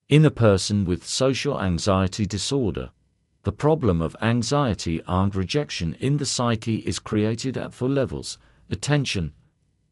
In a person with social anxiety disorder, the problem of anxiety and rejection in the psyche is created at 4 levels: attention,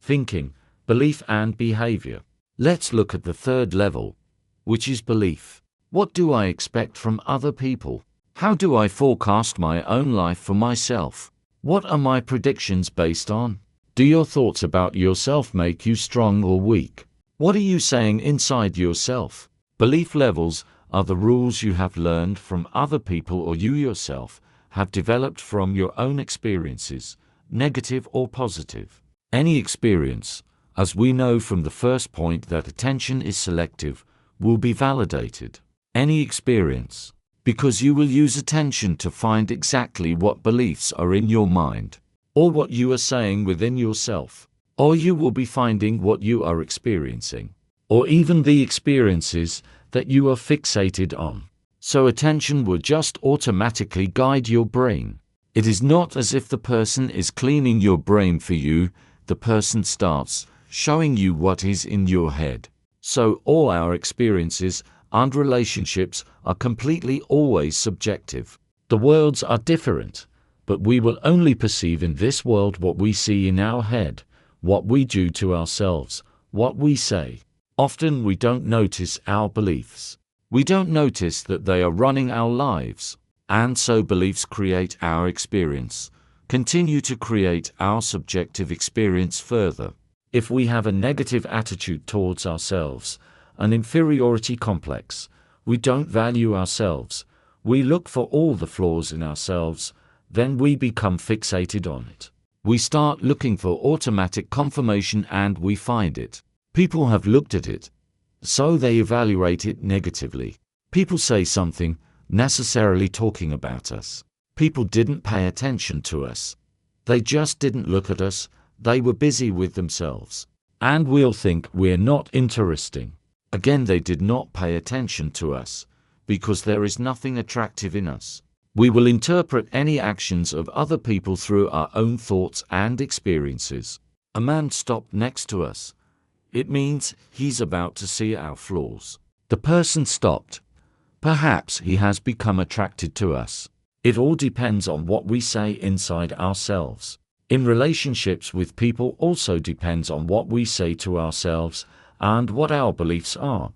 thinking, belief and behavior. Let's look at the 3rd level, which is belief. What do I expect from other people? How do I forecast my own life for myself? What are my predictions based on? Do your thoughts about yourself make you strong or weak? What are you saying inside yourself? Belief levels are the rules you have learned from other people or you yourself have developed from your own experiences, negative or positive. Any experience, as we know from the first point that attention is selective, will be validated. Any experience, because you will use attention to find exactly what beliefs are in your mind, or what you are saying within yourself, or you will be finding what you are experiencing, or even the experiences that you are fixated on. So attention will just automatically guide your brain. It is not as if the person is cleaning your brain for you. The person starts showing you what is in your head. So all our experiences and relationships are completely always subjective. The worlds are different, but we will only perceive in this world what we see in our head, what we do to ourselves, what we say. Often we don't notice our beliefs. We don't notice that they are running our lives, and so beliefs create our experience, continue to create our subjective experience further. If we have a negative attitude towards ourselves, an inferiority complex, we don't value ourselves, we look for all the flaws in ourselves, then we become fixated on it. We start looking for automatic confirmation and we find it. People have looked at it, so they evaluate it negatively. People say something, necessarily talking about us. People didn't pay attention to us. They just didn't look at us, they were busy with themselves. And we'll think we're not interesting. Again, they did not pay attention to us, because there is nothing attractive in us. We will interpret any actions of other people through our own thoughts and experiences. A man stopped next to us. It means he's about to see our flaws. The person stopped. Perhaps he has become attracted to us. It all depends on what we say inside ourselves. In relationships with people also depends on what we say to ourselves and what our beliefs are.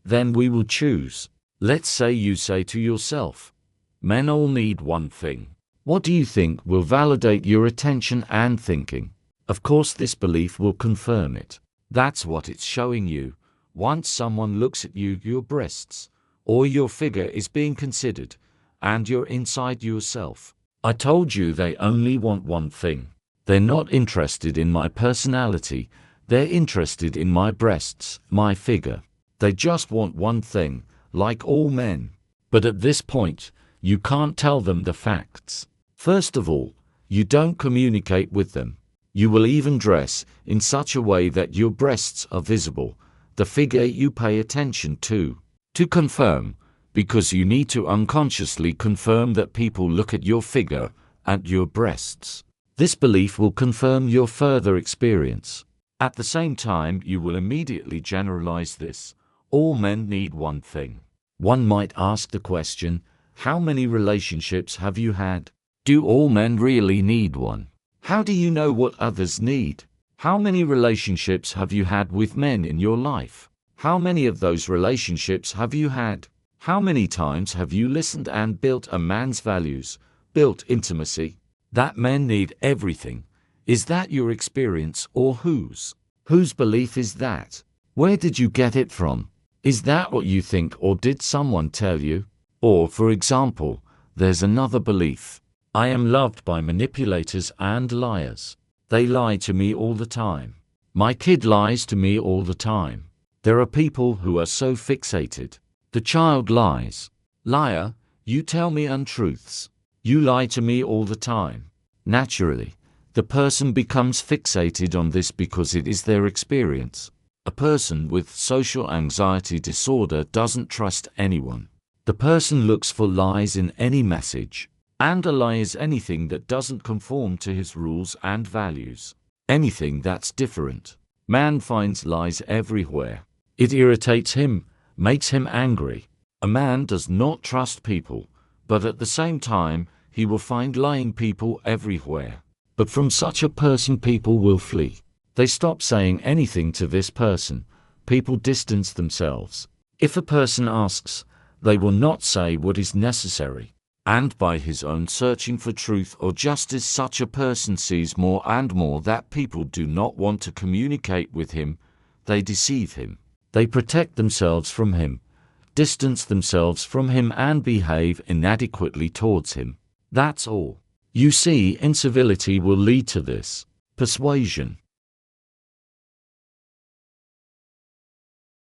Then we will choose. Let's say you say to yourself, "Men all need one thing." What do you think will validate your attention and thinking? Of course, this belief will confirm it. That's what it's showing you. Once someone looks at you, your breasts or your figure is being considered, and you're inside yourself. I told you they only want one thing. They're not interested in my personality. They're interested in my breasts, my figure. They just want one thing, like all men. But at this point, you can't tell them the facts. First of all, you don't communicate with them. You will even dress in such a way that your breasts are visible, the figure you pay attention to confirm, because you need to unconsciously confirm that people look at your figure and your breasts. This belief will confirm your further experience. At the same time, you will immediately generalize this. All men need one thing. One might ask the question, how many relationships have you had? Do all men really need one? How do you know what others need? How many relationships have you had with men in your life? How many of those relationships have you had? How many times have you listened and built a man's values, built intimacy? That men need everything. Is that your experience or whose? Whose belief is that? Where did you get it from? Is that what you think, or did someone tell you? Or, for example, there's another belief. I am loved by manipulators and liars. They lie to me all the time. My kid lies to me all the time. There are people who are so fixated. The child lies. Liar, you tell me untruths. You lie to me all the time. Naturally, the person becomes fixated on this because it is their experience. A person with social anxiety disorder doesn't trust anyone. The person looks for lies in any message. And a lie is anything that doesn't conform to his rules and values. Anything that's different. Man finds lies everywhere. It irritates him, makes him angry. A man does not trust people, but at the same time, he will find lying people everywhere. But from such a person people will flee. They stop saying anything to this person. People distance themselves. If a person asks, they will not say what is necessary. And by his own searching for truth or justice, such a person sees more and more that people do not want to communicate with him. They deceive him. They protect themselves from him, distance themselves from him, and behave inadequately towards him. That's all. You see, incivility will lead to this. Persuasion.